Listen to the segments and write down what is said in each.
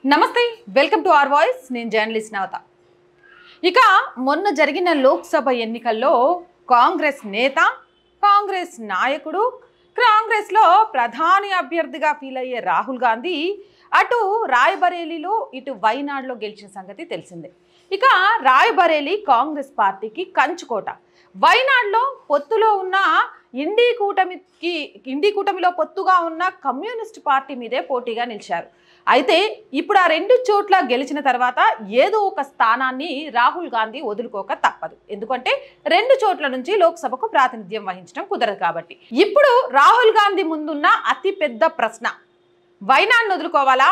నమస్తే welcome to our voice నేను journalist నవత ఇక మొన్న జరిగిన లోక్సభ ఎన్నికల్లో కాంగ్రెస్ నేత కాంగ్రెస్ నాయకుడు కాంగ్రెస్ లో ప్రధాని అభ్యర్థిగా ఫీల్ అయ్యే రాహుల్ గాంధీ అటు రాయ్బరేలీలో ఇటు వైనాడ్లో గెలిచిన సంగతి తెలిసిందే ఇక రాయ్బరేలీ కాంగ్రెస్ పార్టీకి కంచుకోట వైనాడ్లో పొత్తులో ఉన్న ఇండి కూటమిలో పొత్తుగా ఉన్న కమ్యూనిస్ట్ పార్టీ మీదే పోటీగా నిలిచారు అయితే ఇప్పుడు ఆ రెండు చోట్ల గెలిచిన తర్వాత ఏదో ఒక స్థానాన్ని రాహుల్ గాంధీ వదులుకోక తప్పదు ఎందుకంటే రెండు చోట్ల నుంచి లోక్సభకు ప్రాతినిధ్యం వహించడం కుదరదు కాబట్టి ఇప్పుడు రాహుల్ గాంధీ ముందున్న అతి పెద్ద ప్రశ్న వైనాడ్ను వదులుకోవాలా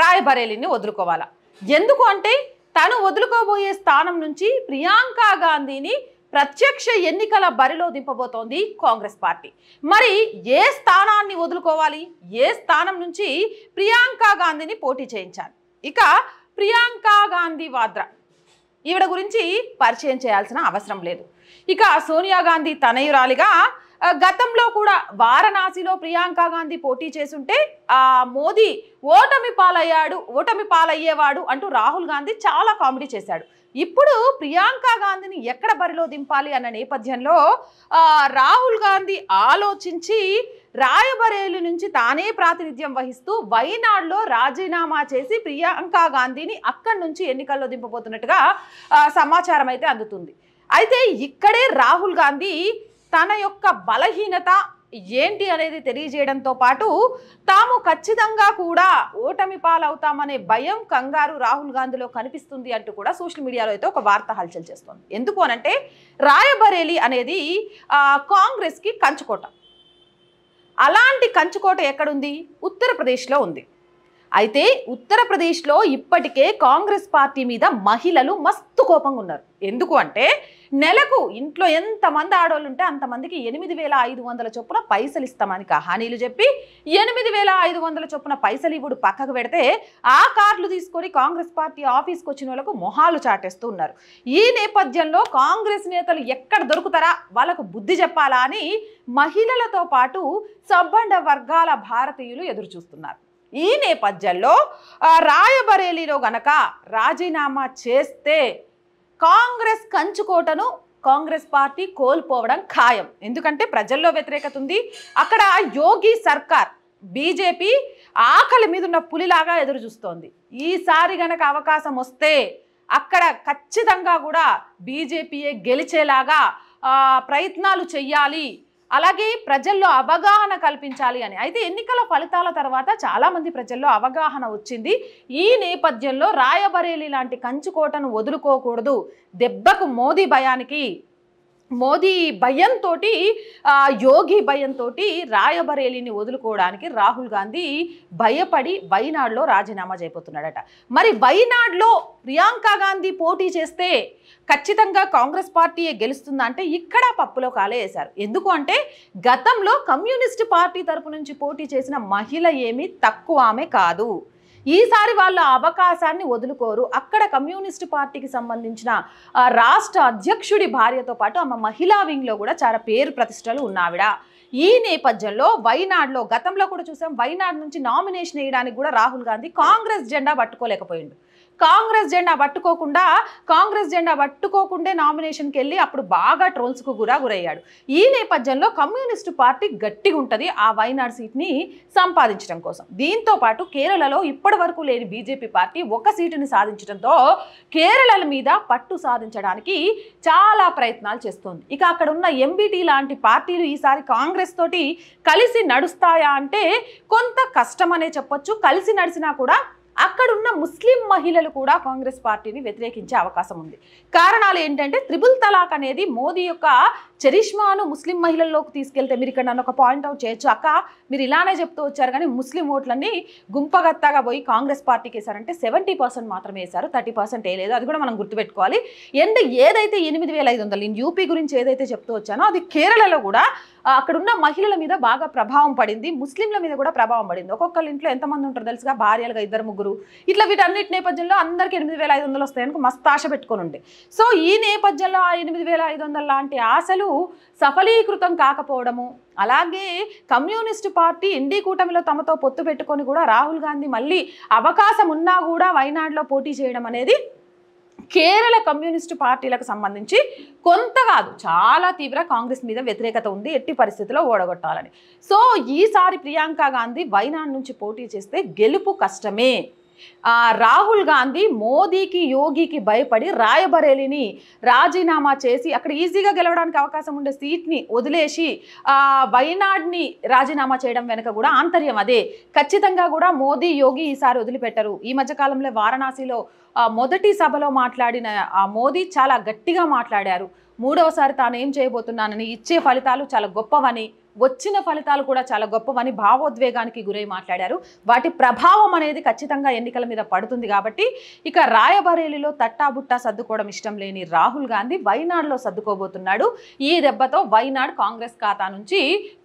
రాయ్బరేలీని వదులుకోవాలా ఎందుకు అంటే తను వదులుకోబోయే స్థానం నుంచి ప్రియాంక గాంధీని ప్రత్యక్ష ఎన్నికల బరిలో దింపబోతోంది కాంగ్రెస్ పార్టీ మరి ఏ స్థానాన్ని వదులుకోవాలి ఏ స్థానం నుంచి ప్రియాంక గాంధీని పోటీ చేయించాలి ఇక ప్రియాంక గాంధీ వాద్రా ఈవిడ గురించి పరిచయం చేయాల్సిన అవసరం లేదు ఇక సోనియా గాంధీ తనయురాలిగా గతంలో కూడా వారణాసిలో ప్రియాంక గాంధీ పోటీ చేసుంటే మోదీ ఓటమి పాలయ్యేవాడు అంటూ రాహుల్ గాంధీ చాలా కామెడీ చేశాడు ఇప్పుడు ప్రియాంక గాంధీని ఎక్కడ బరిలో దింపాలి అన్న నేపథ్యంలో రాహుల్ గాంధీ ఆలోచించి రాయ్బరేలీ నుంచి తానే ప్రాతినిధ్యం వహిస్తూ వైనాడ్లో రాజీనామా చేసి ప్రియాంక గాంధీని అక్కడి నుంచి ఎన్నికల్లో దింపబోతున్నట్టుగా సమాచారం అయితే అందుతుంది అయితే ఇక్కడే రాహుల్ గాంధీ తన యొక్క బలహీనత ఏంటి అనేది తెలియజేయడంతో పాటు తాము ఖచ్చితంగా కూడా ఓటమి పాలవుతామనే భయం కంగారు రాహుల్ గాంధీలో కనిపిస్తుంది అంటూ కూడా సోషల్ మీడియాలో అయితే ఒక వార్త హల్చల్ చేస్తోంది ఎందుకు అనంటే రాయ్బరేలీ అనేది కాంగ్రెస్కి కంచుకోట అలాంటి కంచుకోట ఎక్కడుంది ఉత్తరప్రదేశ్లో ఉంది అయితే ఉత్తరప్రదేశ్లో ఇప్పటికే కాంగ్రెస్ పార్టీ మీద మహిళలు మస్తు కోపంగా ఉన్నారు ఎందుకు అంటే నెలకు ఇంట్లో ఎంతమంది ఆడవాళ్ళు ఉంటే అంతమందికి 8,500 చొప్పున పైసలు ఇస్తామని కహానీలు చెప్పి 8,500 చొప్పున పైసలు ఇవ్వడు పక్కకు పెడితే ఆ కార్డులు తీసుకొని కాంగ్రెస్ పార్టీ ఆఫీస్కి వచ్చిన వాళ్ళకు మొహాలు చాటేస్తూ ఉన్నారు ఈ నేపథ్యంలో కాంగ్రెస్ నేతలు ఎక్కడ దొరుకుతారా వాళ్ళకు బుద్ధి చెప్పాలా అని మహిళలతో పాటు సబ్బండ వర్గాల భారతీయులు ఎదురు చూస్తున్నారు ఈ నేపథ్యంలో రాయ్బరేలీలో గనక రాజీనామా చేస్తే కాంగ్రెస్ కంచుకోటను కాంగ్రెస్ పార్టీ కోల్పోవడం ఖాయం ఎందుకంటే ప్రజల్లో వ్యతిరేకత ఉంది అక్కడ యోగి సర్కార్ బీజేపీ ఆకలి మీద ఉన్న పులిలాగా ఎదురు చూస్తోంది ఈసారి గనక అవకాశం వస్తే అక్కడ ఖచ్చితంగా కూడా బీజేపీయే గెలిచేలాగా ప్రయత్నాలు చెయ్యాలి అలాగే ప్రజల్లో అవగాహన కల్పించాలి అని అయితే ఎన్నికల ఫలితాల తర్వాత చాలామంది ప్రజల్లో అవగాహన వచ్చింది ఈ నేపథ్యంలో రాయ్బరేలీ లాంటి కంచుకోటను వదులుకోకూడదు దెబ్బకు మోదీ భయంతో యోగి భయంతో రాయ్బరేలీని వదులుకోవడానికి రాహుల్ గాంధీ భయపడి వైనాడ్లో రాజీనామా చేయబోతున్నాడట మరి వైనాడ్లో ప్రియాంక గాంధీ పోటీ చేస్తే ఖచ్చితంగా కాంగ్రెస్ పార్టీయే గెలుస్తుందా అంటే ఇక్కడ పప్పులో కాలే వేశారు ఎందుకు అంటే గతంలో కమ్యూనిస్ట్ పార్టీ తరపు నుంచి పోటీ చేసిన మహిళ ఏమీ తక్కువ ఆమె కాదు ఈసారి వాళ్ళ అవకాశాన్ని వదులుకోరు అక్కడ కమ్యూనిస్ట్ పార్టీకి సంబంధించిన రాష్ట్ర అధ్యక్షుడి భార్యతో పాటు ఆమె మహిళా వింగ్లో కూడా చాలా పేరు ప్రతిష్టలు ఉన్నావిడ ఈ నేపథ్యంలో వైనాడ్లో గతంలో కూడా చూసాం వైనాడ్ నుంచి నామినేషన్ వేయడానికి కూడా రాహుల్ గాంధీ కాంగ్రెస్ జెండా పట్టుకోలేకపోయిండు కాంగ్రెస్ జెండా పట్టుకోకుండే నామినేషన్కి వెళ్ళి అప్పుడు బాగా ట్రోల్స్కు కూడా గురయ్యాడు ఈ నేపథ్యంలో కమ్యూనిస్టు పార్టీ గట్టిగా ఉంటుంది ఆ వైనాడ్ సీట్ని సంపాదించడం కోసం దీంతో పాటు కేరళలో ఇప్పటి వరకు లేని బీజేపీ పార్టీ ఒక సీటుని సాధించడంతో కేరళ మీద పట్టు సాధించడానికి చాలా ప్రయత్నాలు చేస్తోంది ఇక అక్కడ ఉన్న ఎంబీటీ లాంటి పార్టీలు ఈసారి కాంగ్రెస్ తోటి కలిసి నడుస్తాయా అంటే కొంత కష్టమనే చెప్పొచ్చు కలిసి నడిచినా కూడా అక్కడున్న ముస్లిం మహిళలు కూడా కాంగ్రెస్ పార్టీని వ్యతిరేకించే అవకాశం ఉంది కారణాలు ఏంటంటే త్రిపుల్ తలాక్ అనేది మోదీ యొక్క చరిష్మాను ముస్లిం మహిళల్లోకి తీసుకెళ్తే మీరు ఇక్కడ నన్ను ఒక పాయింట్అవుట్ చేయొచ్చు అక్క మీరు ఇలానే చెప్తూ వచ్చారు కానీ ముస్లిం ఓట్లన్నీ గుంపగత్తాగా పోయి కాంగ్రెస్ పార్టీకి వేశారంటే 70% మాత్రమే వేశారు 30% వేయలేదు అది కూడా మనం గుర్తుపెట్టుకోవాలి అండ్ ఏదైతే 8,500 నేను యూపీ గురించి ఏదైతే చెప్తూ వచ్చానో అది కేరళలో కూడా అక్కడున్న మహిళల మీద బాగా ప్రభావం పడింది ముస్లింల మీద కూడా ప్రభావం పడింది ఒక్కొక్కళ్ళ ఇంట్లో ఎంతమంది ఉంటారు తెలుసుగా భార్యలుగా 2-3 ఆశలు, ఇట్లా వీటన్నిటి నేపథ్యంలో అందరికీ 8,500 వస్తాయని మస్తు ఆశ పెట్టుకొని ఉండే. సో ఈ నేపథ్యంలో ఆ 8,500 లాంటి ఆశలు సఫలీకృతం కాకపోవడము, అలాగే కమ్యూనిస్టు పార్టీ ఇండి కూటమిలో తమతో పొత్తు పెట్టుకొని కూడా రాహుల్ గాంధీ మళ్ళీ అవకాశం ఉన్నా కూడా వైనాడులో పోటీ చేయడం అనేది కేరళ కమ్యూనిస్టు పార్టీలకు సంబంధించి కొంత కాదు చాలా తీవ్ర కాంగ్రెస్ మీద వ్యతిరేకత ఉంది, ఎట్టి పరిస్థితుల్లో ఓడగొట్టాలని. సో ఈసారి ప్రియాంక గాంధీ వైనాడ్ నుంచి పోటీ చేస్తే గెలుపు కష్టమే. రాహుల్ గాంధీ మోదీకి యోగికి భయపడి రాయబరేలీని రాజీనామా చేసి అక్కడ ఈజీగా గెలవడానికి అవకాశం ఉండే సీట్ని వదిలేసి వైనాడ్ని రాజీనామా చేయడం వెనుక కూడా ఆంతర్యం అదే. ఖచ్చితంగా కూడా మోదీ యోగి ఈసారి వదిలిపెట్టరు. ఈ మధ్యకాలంలో వారణాసిలో మొదటి సభలో మాట్లాడిన మోదీ చాలా గట్టిగా మాట్లాడారు. మూడవసారి తాను ఏం చేయబోతున్నానని, ఇచ్చే ఫలితాలు చాలా గొప్పవని, వచ్చిన ఫలితాలు కూడా చాలా గొప్పవని భావోద్వేగానికి గురై మాట్లాడారు. వాటి ప్రభావం అనేది ఖచ్చితంగా ఎన్నికల మీద పడుతుంది. కాబట్టి ఇక రాయబరేలీలో తట్టాబుట్టా సర్దుకోవడం ఇష్టం లేని రాహుల్ గాంధీ వైనాడ్లో సర్దుకోబోతున్నాడు. ఈ దెబ్బతో వైనాడ్ కాంగ్రెస్ ఖాతా నుంచి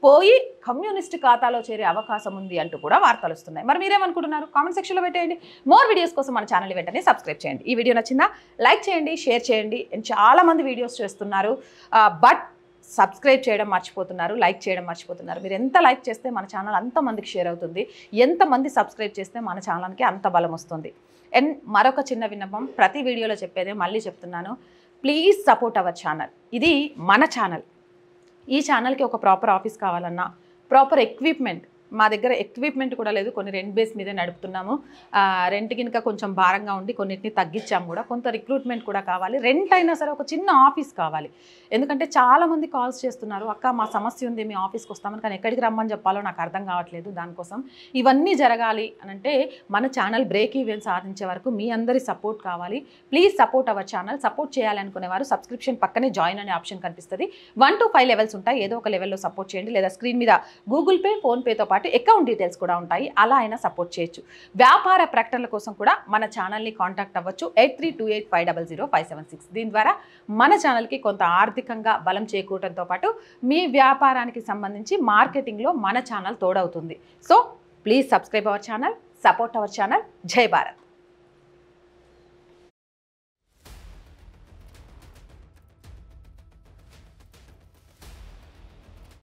పోయి కమ్యూనిస్ట్ ఖాతాలో చేరే అవకాశం ఉంది అంటూ కూడా వార్తలు వస్తున్నాయి. మరి మీరేమనుకుంటున్నారు? కామెంట్ సెక్షన్లో పెట్టేయండి. మోర్ వీడియోస్ కోసం మన ఛానల్ వెంటనే సబ్స్క్రైబ్ చేయండి. ఈ వీడియో నచ్చిందా? లైక్ చేయండి, షేర్ చేయండి. చాలా మంది వీడియోస్ చేస్తున్నారు బట్ సబ్స్క్రైబ్ చేయడం మర్చిపోతున్నారు, లైక్ చేయడం మర్చిపోతున్నారు. మీరు ఎంత లైక్ చేస్తే మన ఛానల్ అంతమందికి షేర్ అవుతుంది, ఎంతమంది సబ్స్క్రైబ్ చేస్తే మన ఛానల్కి అంత బలం వస్తుంది. అండ్ మరొక చిన్న విన్నపం, ప్రతి వీడియోలో చెప్పేదే మళ్ళీ చెప్తున్నాను, ప్లీజ్ సపోర్ట్ అవర్ ఛానల్. ఇది మన ఛానల్. ఈ ఛానల్కి ఒక ప్రాపర్ ఆఫీస్ కావాలన్నా, ప్రాపర్ ఎక్విప్మెంట్, మా దగ్గర ఎక్విప్మెంట్ కూడా లేదు, కొన్ని రెంట్ బేస్ మీదే నడుపుతున్నాము. రెంట్ కింద కొంచెం భారంగా ఉండి కొన్నిటిని తగ్గించాము కూడా. కొంత రిక్రూట్మెంట్ కూడా కావాలి. రెంట్ అయినా సరే ఒక చిన్న ఆఫీస్ కావాలి. ఎందుకంటే చాలామంది కాల్స్ చేస్తున్నారు, అక్క మా సమస్య ఉంది, మీ ఆఫీస్కి వస్తామని, కానీ ఎక్కడికి రమ్మని చెప్పాలో నాకు అర్థం కావట్లేదు. దానికోసం ఇవన్నీ జరగాలి అని అంటే మన ఛానల్ బ్రేక్ ఈవెన్ సాధించే వరకు మీ అందరి సపోర్ట్ కావాలి. Please support our channel. Support చేయాలనుకునేవారు సబ్స్క్రిప్షన్ పక్కనే జాయిన్ అనే ఆప్షన్ కనిపిస్తుంది. 1 to 5 లెవెల్స్ ఉంటాయి. ఏదో ఒక లెవెల్లో సపోర్ట్ చేయండి, లేదా స్క్రీన్ మీద గూగుల్ పే, ఫోన్పేతో పాటు అకౌంట్ డీటెయిల్స్ కూడా ఉంటాయి, అలా అయినా సపోర్ట్ చేయొచ్చు. వ్యాపార ప్రకటనల కోసం కూడా మన ఛానల్ని కాంటాక్ట్ అవ్వచ్చు 8328500576. దీని ద్వారా మన ఛానల్కి కొంత ఆర్థికంగా బలం చేకూరడంతో పాటు మీ వ్యాపారానికి సంబంధించి మార్కెటింగ్లో మన ఛానల్ తోడవుతుంది. So please subscribe our channel, support our channel. జై భారత్.